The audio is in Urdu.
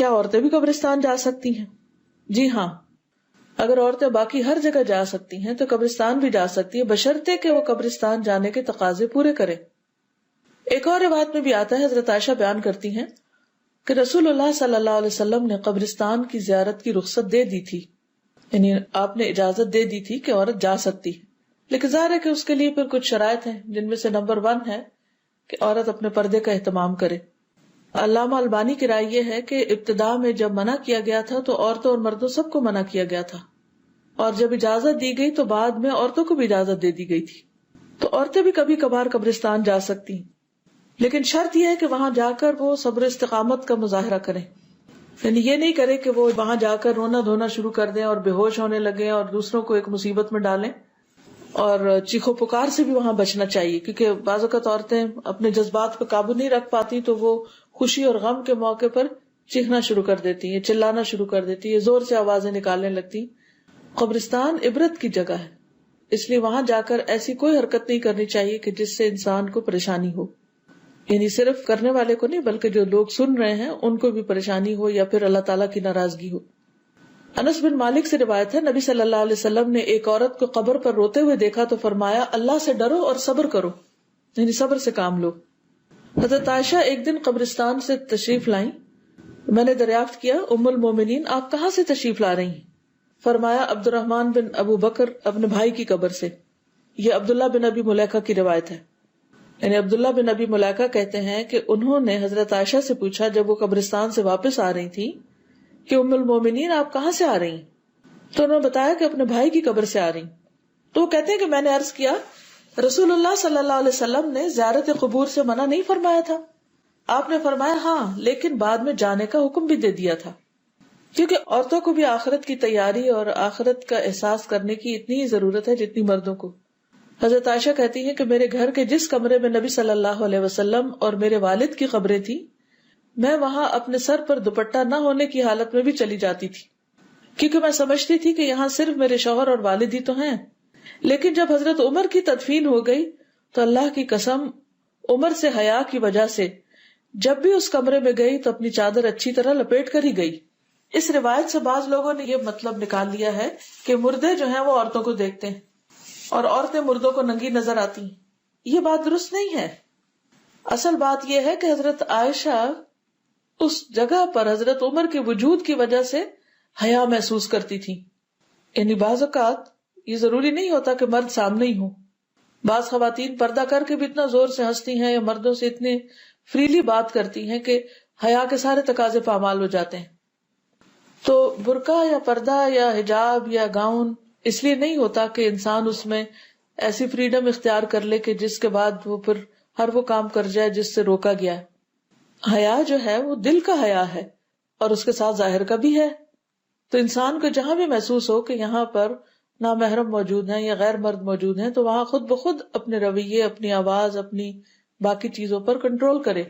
کیا عورتیں بھی قبرستان جا سکتی ہیں؟ جی ہاں، اگر عورتیں باقی ہر جگہ جا سکتی ہیں تو قبرستان بھی جا سکتی ہیں، بشرطے کہ وہ قبرستان جانے کے تقاضے پورے کرے۔ ایک اور روایت میں بھی آتا ہے، حضرت عائشہ بیان کرتی ہیں کہ رسول اللہ صلی اللہ علیہ وسلم نے قبرستان کی زیارت کی رخصت دے دی تھی، یعنی آپ نے اجازت دے دی تھی کہ عورت جا سکتی ہے، لیکن ظاہر ہے کہ اس کے لیے پھر کچھ شرائط ہیں، جن میں سے نمبر 1 ہے کہ عورت اپنے پردے کا اہتمام کرے۔ علامہ البانی کی رائے یہ ہے کہ ابتدا میں جب منع کیا گیا تھا تو عورتوں اور مردوں سب کو منع کیا گیا تھا، اور جب اجازت دی گئی تو بعد میں عورتوں کو بھی اجازت دے دی گئی تھی۔ تو عورتیں بھی کبھی کبھار قبرستان جا سکتی ہیں، لیکن شرط یہ ہے کہ وہاں جا کر وہ صبر استقامت کا مظاہرہ کریں، یعنی یہ نہیں کرے کہ وہ وہاں جا کر رونا دھونا شروع کر دیں اور بے ہوش ہونے لگیں اور دوسروں کو ایک مصیبت میں ڈالیں، اور چیخو پکار سے بھی وہاں بچنا چاہیے، کیونکہ بعض اوقات عورتیں اپنے جذبات پہ قابو نہیں رکھ پاتی تو وہ خوشی اور غم کے موقع پر چیخنا شروع کر دیتی ہیں، چلانا شروع کر دیتی ہیں، زور سے آوازیں نکالنے لگتی۔ قبرستان عبرت کی جگہ ہے، اس لیے وہاں جا کر ایسی کوئی حرکت نہیں کرنی چاہیے کہ جس سے انسان کو پریشانی ہو، یعنی صرف کرنے والے کو نہیں بلکہ جو لوگ سن رہے ہیں ان کو بھی پریشانی ہو یا پھر اللہ تعالیٰ کی ناراضگی ہو۔ انس بن مالک سے روایت ہے، نبی صلی اللہ علیہ وسلم نے ایک عورت کو قبر پر روتے ہوئے دیکھا تو فرمایا، اللہ سے ڈرو اور صبر کرو، یعنی صبر سے کام لو۔ حضرت عائشہ ایک دن قبرستان سے تشریف لائیں، میں نے دریافت کیا، ام المومنین آپ کہاں سے تشریف لا رہی ہیں؟ فرمایا، عبد الرحمن بن ابو بکر اپنے بھائی کی قبر سے۔ یہ عبداللہ بن ابی ملیکہ کی روایت ہے، یعنی عبداللہ بن ابی ملیکہ کہتے ہیں کہ انہوں نے حضرت عائشہ سے پوچھا جب وہ قبرستان سے واپس آ رہی تھی کہ ام المومنین آپ کہاں سے آ رہی ہیں؟ تو انہوں نے بتایا کہ اپنے بھائی کی قبر سے آ رہی۔ تو وہ کہتے ہیں کہ میں نے عرض کیا، رسول اللہ صلی اللہ علیہ وسلم نے زیارت قبور سے منع نہیں فرمایا تھا؟ آپ نے فرمایا ہاں، لیکن بعد میں جانے کا حکم بھی دے دیا تھا، کیونکہ عورتوں کو بھی آخرت کی تیاری اور آخرت کا احساس کرنے کی اتنی ہی ضرورت ہے جتنی مردوں کو۔ حضرت عائشہ کہتی ہیں کہ میرے گھر کے جس کمرے میں نبی صلی اللہ علیہ وسلم اور میرے والد کی قبریں تھی، میں وہاں اپنے سر پر دوپٹہ نہ ہونے کی حالت میں بھی چلی جاتی تھی، کیونکہ میں سمجھتی تھی کہ یہاں صرف میرے شوہر اور والد ہی تو ہیں۔ لیکن جب حضرت عمر کی تدفین ہو گئی تو اللہ کی قسم، عمر سے حیا کی وجہ سے جب بھی اس کمرے میں گئی تو اپنی چادر اچھی طرح لپیٹ کر ہی گئی۔ اس روایت سے بعض لوگوں نے یہ مطلب نکال لیا ہے کہ مردے جو ہیں وہ عورتوں کو دیکھتے ہیں اور عورتیں مردوں کو ننگی نظر آتی ہیں۔ یہ بات درست نہیں ہے۔ اصل بات یہ ہے کہ حضرت عائشہ اس جگہ پر حضرت عمر کے وجود کی وجہ سے حیا محسوس کرتی تھی، یعنی بعض اوقات یہ ضروری نہیں ہوتا کہ مرد سامنے ہی ہو، بعض خواتین پردہ کر کے بھی اتنا زور سے ہنستی ہیں یا مردوں سے اتنے فریلی بات کرتی ہیں کہ حیا کے سارے تقاضے پامال ہو جاتے ہیں۔ تو برقع یا پردہ یا حجاب یا گاؤن اس لیے نہیں ہوتا کہ انسان اس میں ایسی فریڈم اختیار کر لے کہ جس کے بعد وہ پھر ہر وہ کام کر جائے جس سے روکا گیا ہے۔ حیا جو ہے وہ دل کا حیا ہے اور اس کے ساتھ ظاہر کا بھی ہے۔ تو انسان کو جہاں بھی محسوس ہو کہ یہاں پر نامحرم موجود ہیں یا غیر مرد موجود ہیں تو وہاں خود بخود اپنے رویے، اپنی آواز، اپنی باقی چیزوں پر کنٹرول کرے۔